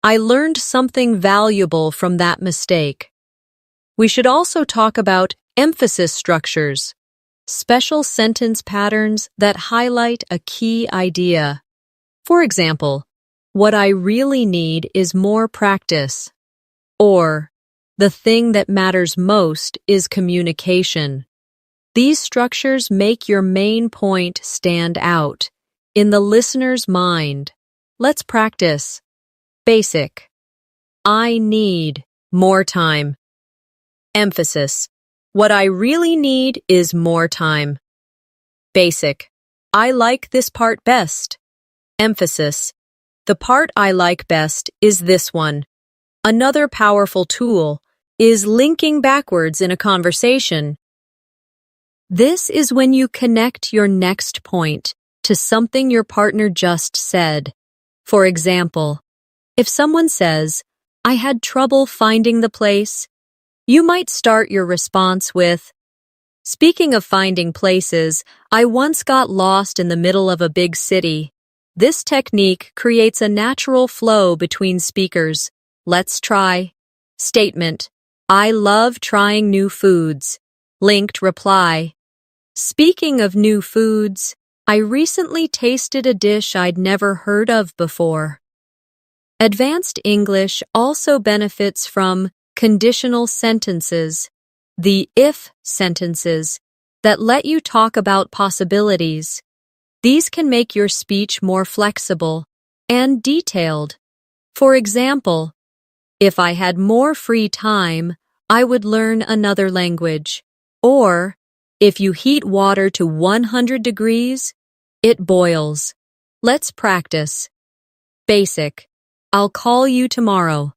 I learned something valuable from that mistake. We should also talk about emphasis structures, special sentence patterns that highlight a key idea. For example, what I really need is more practice. Or, the thing that matters most is communication. These structures make your main point stand out in the listener's mind. Let's practice. Basic. I need more time. Emphasis. What I really need is more time. Basic. I like this part best. Emphasis. The part I like best is this one. Another powerful tool is linking backwards in a conversation. This is when you connect your next point to something your partner just said. For example, if someone says, I had trouble finding the place, you might start your response with, speaking of finding places, I once got lost in the middle of a big city. This technique creates a natural flow between speakers. Let's try. Statement. I love trying new foods. Linked reply. Speaking of new foods, I recently tasted a dish I'd never heard of before. Advanced English also benefits from conditional sentences, the if sentences, that let you talk about possibilities. These can make your speech more flexible and detailed. For example, if I had more free time, I would learn another language. Or, if you heat water to 100 degrees, it boils. Let's practice. Basic. I'll call you tomorrow.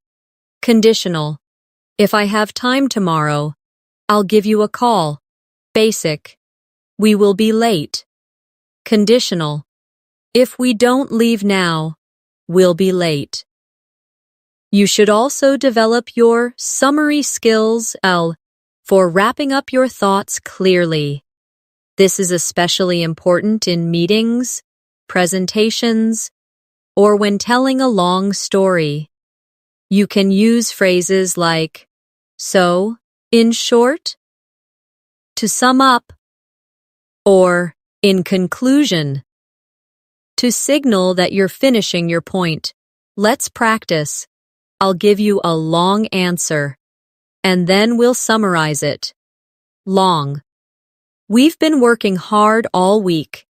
Conditional. If I have time tomorrow, I'll give you a call. Basic. We will be late. Conditional. If we don't leave now, we'll be late. You should also develop your summary skills for wrapping up your thoughts clearly. This is especially important in meetings, presentations, or when telling a long story. You can use phrases like, so, in short, to sum up, or in conclusion, to signal that you're finishing your point. Let's practice. I'll give you a long answer, and then we'll summarize it. Long. We've been working hard all week,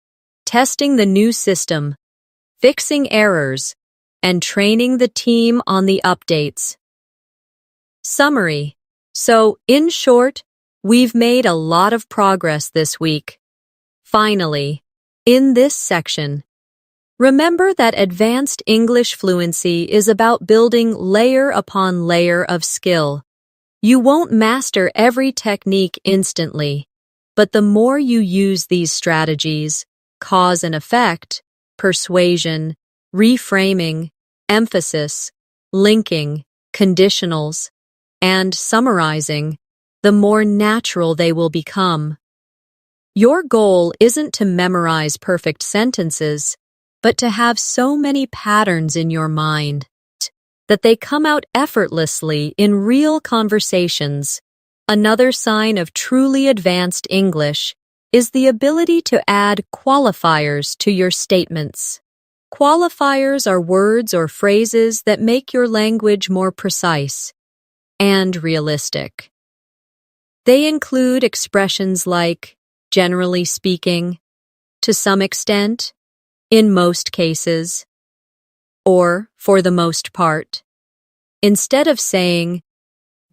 testing the new system, fixing errors, and training the team on the updates. Summary. So, in short, we've made a lot of progress this week. Finally, in this section, remember that advanced English fluency is about building layer upon layer of skill. You won't master every technique instantly, but the more you use these strategies, cause and effect, persuasion, reframing, emphasis, linking, conditionals, and summarizing, the more natural they will become. Your goal isn't to memorize perfect sentences, but to have so many patterns in your mind that they come out effortlessly in real conversations. Another sign of truly advanced English is the ability to add qualifiers to your statements. Qualifiers are words or phrases that make your language more precise and realistic. They include expressions like, generally speaking, to some extent, in most cases, or for the most part. Instead of saying,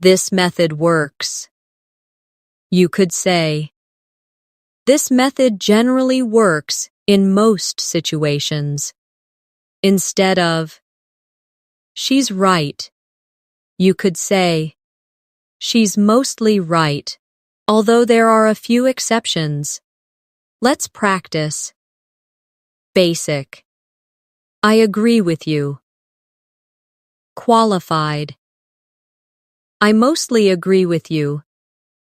this method works, you could say, this method generally works in most situations. Instead of, she's right, you could say, She's mostly right, although there are a few exceptions. Let's practice. Basic. I agree with you. Qualified. I mostly agree with you,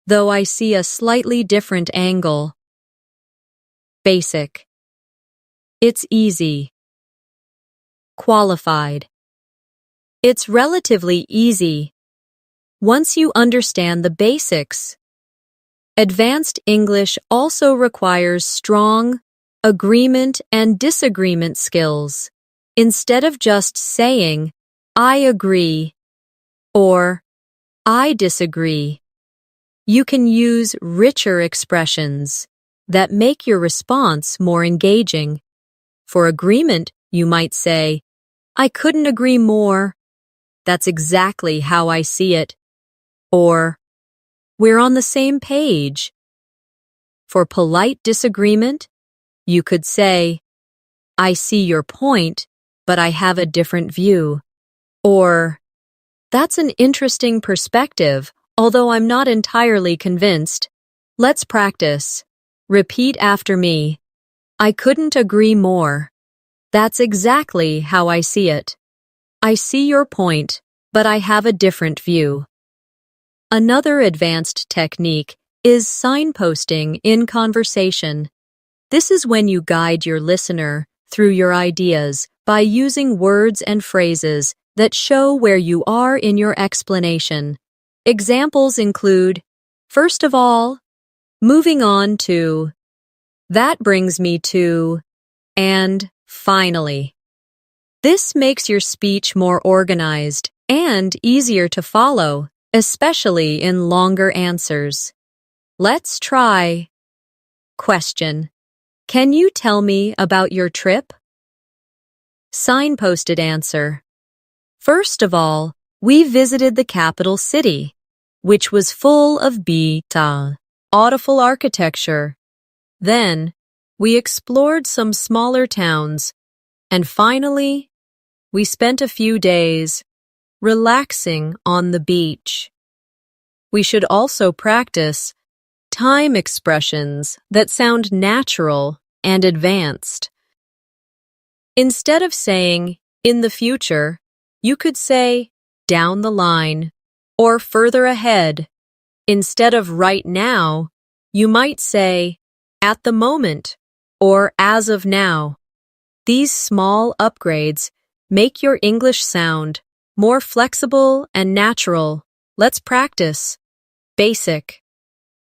though I see a slightly different angle. Basic. It's easy. Qualified. It's relatively easy once you understand the basics. Advanced English also requires strong agreement and disagreement skills. Instead of just saying, I agree, or I disagree, you can use richer expressions that make your response more engaging. For agreement, you might say, I couldn't agree more. That's exactly how I see it. Or, we're on the same page. For polite disagreement, you could say, I see your point, but I have a different view. Or, that's an interesting perspective, although I'm not entirely convinced. Let's practice. Repeat after me. I couldn't agree more. That's exactly how I see it. I see your point, but I have a different view. Another advanced technique is signposting in conversation. This is when you guide your listener through your ideas by using words and phrases that show where you are in your explanation. Examples include, first of all, moving on to, that brings me to, and finally. This makes your speech more organized and easier to follow, especially in longer answers. Let's try. Question. Can you tell me about your trip? Signposted answer. First of all, we visited the capital city, which was full of beautiful architecture. Then, we explored some smaller towns, and finally, we spent a few days relaxing on the beach. We should also practice time expressions that sound natural and advanced. Instead of saying, in the future, you could say, down the line, or further ahead. Instead of right now, you might say, at the moment, or as of now. These small upgrades make your English sound more flexible and natural. Let's practice. Basic.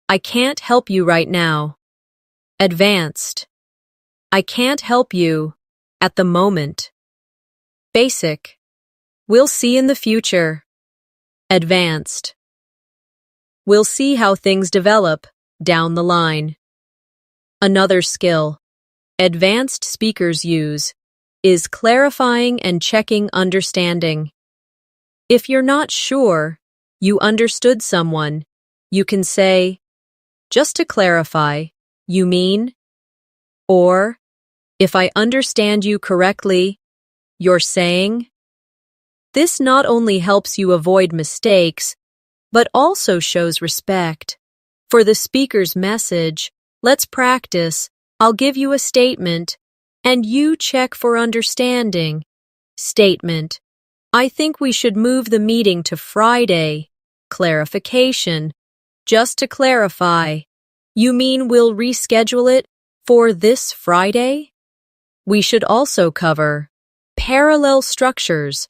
I can't help you right now. Advanced. I can't help you at the moment. Basic. We'll see in the future. Advanced. We'll see how things develop down the line. Another skill advanced speakers use is clarifying and checking understanding. If you're not sure you understood someone, you can say, just to clarify, you mean? Or, if I understand you correctly, you're saying? This not only helps you avoid mistakes, but also shows respect. For the speaker's message, let's practice. I'll give you a statement, and you check for understanding. Statement. I think we should move the meeting to Friday. Clarification. Just to clarify, you mean we'll reschedule it for this Friday? We should also cover parallel structures,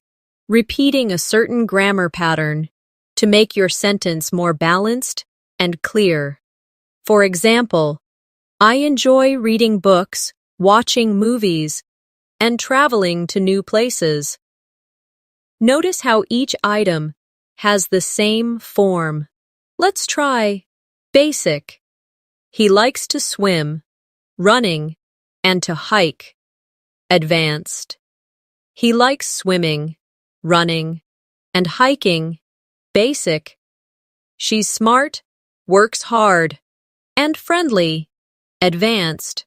repeating a certain grammar pattern to make your sentence more balanced and clear. For example, I enjoy reading books, watching movies, and traveling to new places. Notice how each item has the same form. Let's try basic. He likes to swim, running, and to hike. Advanced. He likes swimming, running, and hiking. Basic. She's smart, works hard, and friendly. Advanced.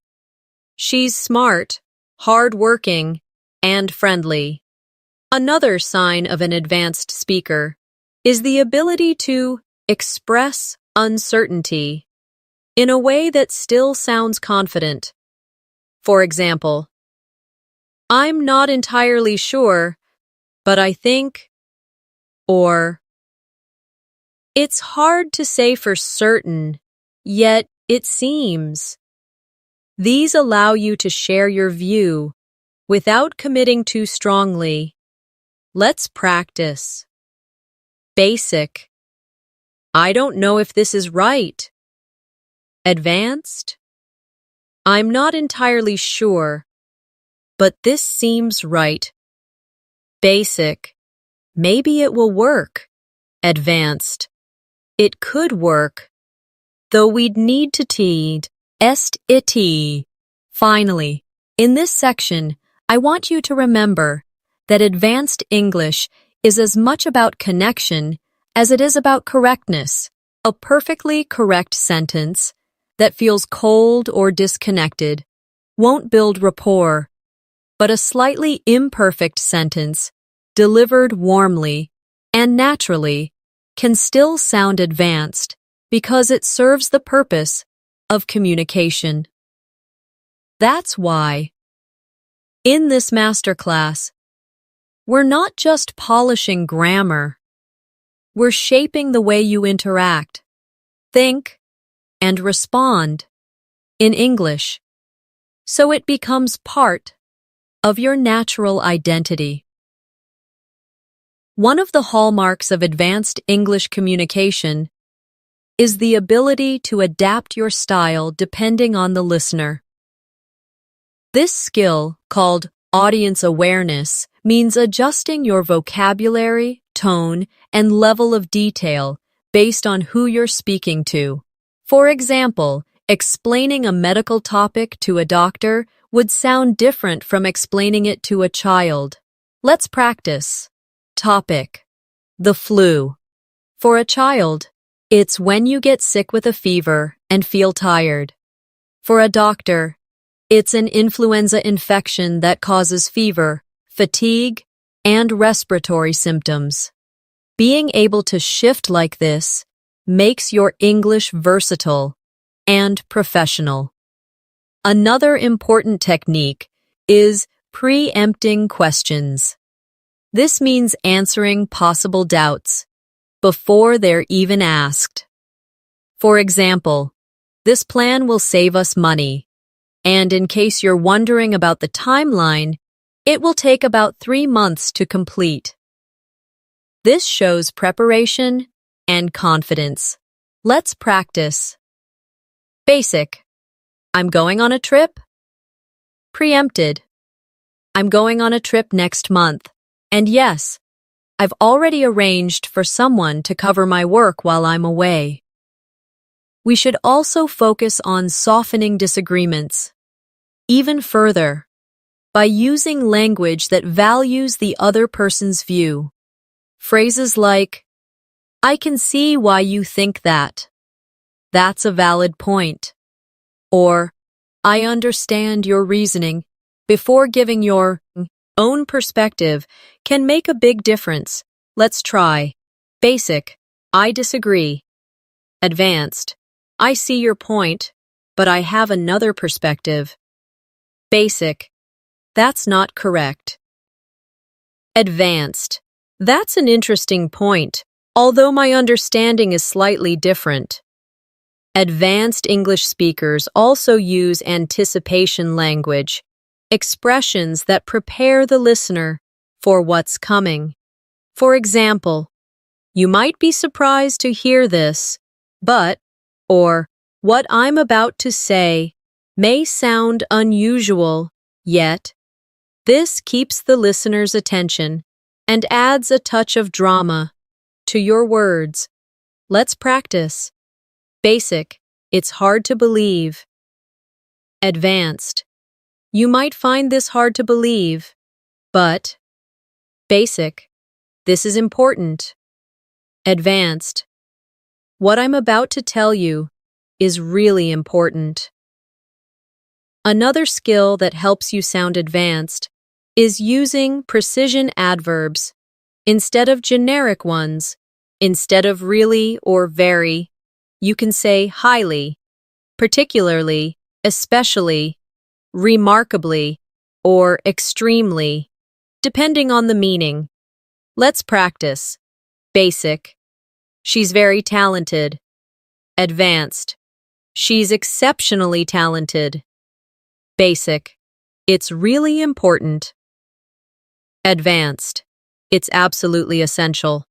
She's smart, hard-working, and friendly. Another sign of an advanced speaker is the ability to express uncertainty in a way that still sounds confident. For example, I'm not entirely sure, but I think, or it's hard to say for certain, yet it seems. These allow you to share your view without committing too strongly. Let's practice. Basic. I don't know if this is right. Advanced. I'm not entirely sure, but this seems right. Basic. Maybe it will work. Advanced. It could work, though we'd need to test it. Finally, in this section, I want you to remember that advanced English is as much about connection as it is about correctness. A perfectly correct sentence that feels cold or disconnected won't build rapport, but a slightly imperfect sentence, delivered warmly and naturally, can still sound advanced because it serves the purpose of communication. That's why, in this masterclass, we're not just polishing grammar, we're shaping the way you interact, think, and respond in English, so it becomes part of your natural identity. One of the hallmarks of advanced English communication is the ability to adapt your style depending on the listener. This skill, called audience awareness, means adjusting your vocabulary, tone, and level of detail based on who you're speaking to. For example, explaining a medical topic to a doctor would sound different from explaining it to a child. Let's practice. Topic: the flu. For a child, it's when you get sick with a fever and feel tired. For a doctor, it's an influenza infection that causes fever, fatigue, and respiratory symptoms. Being able to shift like this makes your English versatile and professional. Another important technique is preempting questions. This means answering possible doubts before they're even asked. For example, this plan will save us money, and in case you're wondering about the timeline, it will take about 3 months to complete. This shows preparation and confidence. Let's practice. Basic. I'm going on a trip. Preempted. I'm going on a trip next month. And yes, I've already arranged for someone to cover my work while I'm away. We should also focus on softening disagreements even further by using language that values the other person's view. Phrases like, I can see why you think that. That's a valid point. Or, I understand your reasoning before giving your own perspective can make a big difference. Let's try. Basic. I disagree. Advanced. I see your point, but I have another perspective. Basic. That's not correct. Advanced. That's an interesting point, although my understanding is slightly different. Advanced English speakers also use anticipation language, expressions that prepare the listener for what's coming. For example, you might be surprised to hear this, but, or, what I'm about to say may sound unusual, yet, this keeps the listener's attention and adds a touch of drama to your words. Let's practice. Basic. It's hard to believe. Advanced. You might find this hard to believe, but basic. This is important. Advanced. What I'm about to tell you is really important. Another skill that helps you sound advanced is using precision adverbs instead of generic ones Instead of really or very, you can say highly, particularly, especially, remarkably, or extremely, depending on the meaning. Let's practice. Basic. She's very talented. Advanced. She's exceptionally talented. Basic. It's really important. Advanced. It's absolutely essential.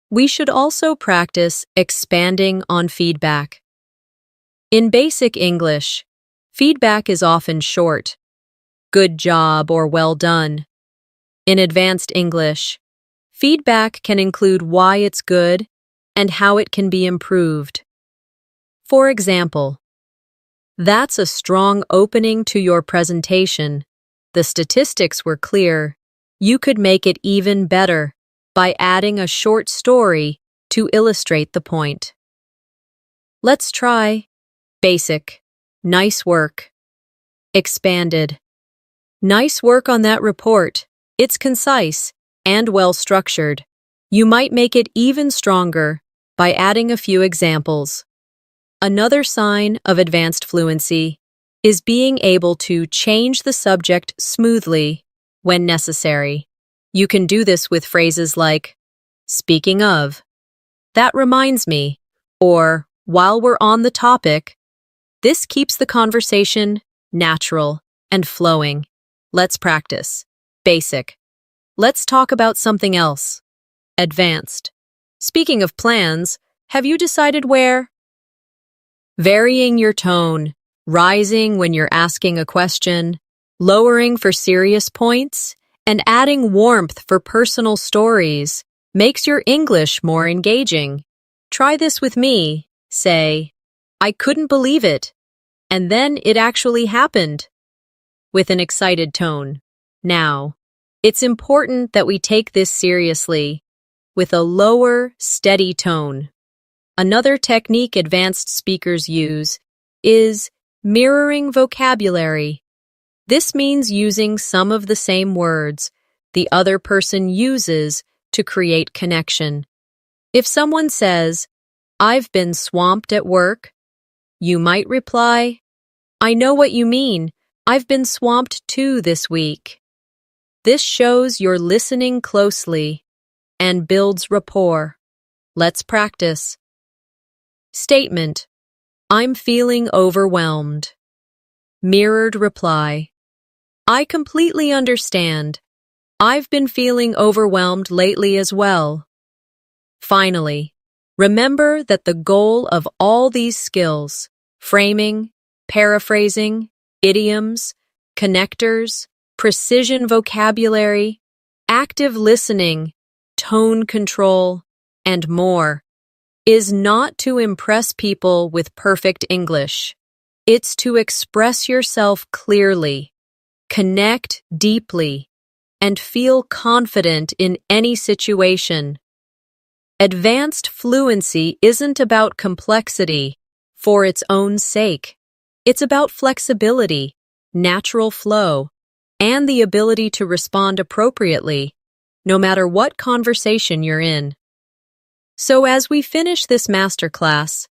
We should also practice expanding on feedback. In basic English, feedback is often short. Good job or well done. In advanced English, feedback can include why it's good and how it can be improved. For example, that's a strong opening to your presentation. The statistics were clear. You could make it even better by adding a short story to illustrate the point. Let's try basic. Nice work. Expanded. Nice work on that report. It's concise and well-structured. You might make it even stronger by adding a few examples. Another sign of advanced fluency is being able to change the subject smoothly when necessary. You can do this with phrases like, speaking of, that reminds me, or while we're on the topic. This keeps the conversation natural and flowing. Let's practice. Basic. Let's talk about something else. Advanced. Speaking of plans, have you decided where? Varying your tone, rising when you're asking a question, lowering for serious points, and adding warmth for personal stories makes your English more engaging. Try this with me. Say, I couldn't believe it. And then it actually happened. With an excited tone. Now, it's important that we take this seriously, with a lower, steady tone. Another technique advanced speakers use is mirroring vocabulary. This means using some of the same words the other person uses to create connection. If someone says, I've been swamped at work, you might reply, I know what you mean. I've been swamped too this week. This shows you're listening closely and builds rapport. Let's practice. Statement. I'm feeling overwhelmed. Mirrored reply. I completely understand. I've been feeling overwhelmed lately as well. Finally, remember that the goal of all these skills, framing, paraphrasing, idioms, connectors, precision vocabulary, active listening, tone control, and more, is not to impress people with perfect English. It's to express yourself clearly, connect deeply, and feel confident in any situation. Advanced fluency isn't about complexity for its own sake. It's about flexibility, natural flow, and the ability to respond appropriately, no matter what conversation you're in. So as we finish this masterclass,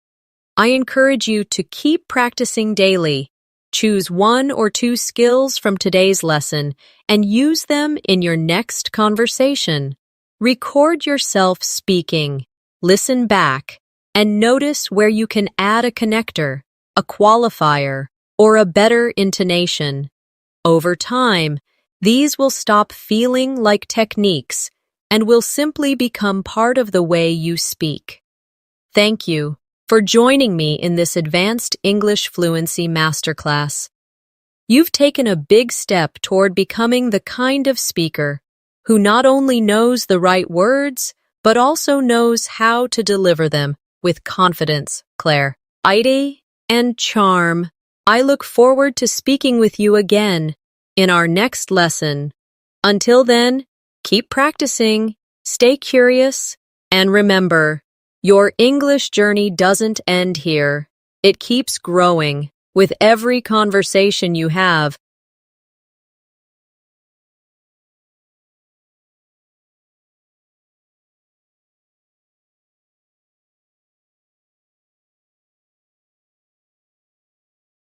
I encourage you to keep practicing daily. Choose one or two skills from today's lesson and use them in your next conversation. Record yourself speaking, listen back, and notice where you can add a connector, a qualifier, or a better intonation. Over time, these will stop feeling like techniques and will simply become part of the way you speak. Thank you for joining me in this advanced English fluency masterclass. You've taken a big step toward becoming the kind of speaker who not only knows the right words, but also knows how to deliver them with confidence, clarity, and charm. I look forward to speaking with you again in our next lesson. Until then, keep practicing, stay curious, and remember, your English journey doesn't end here. It keeps growing with every conversation you have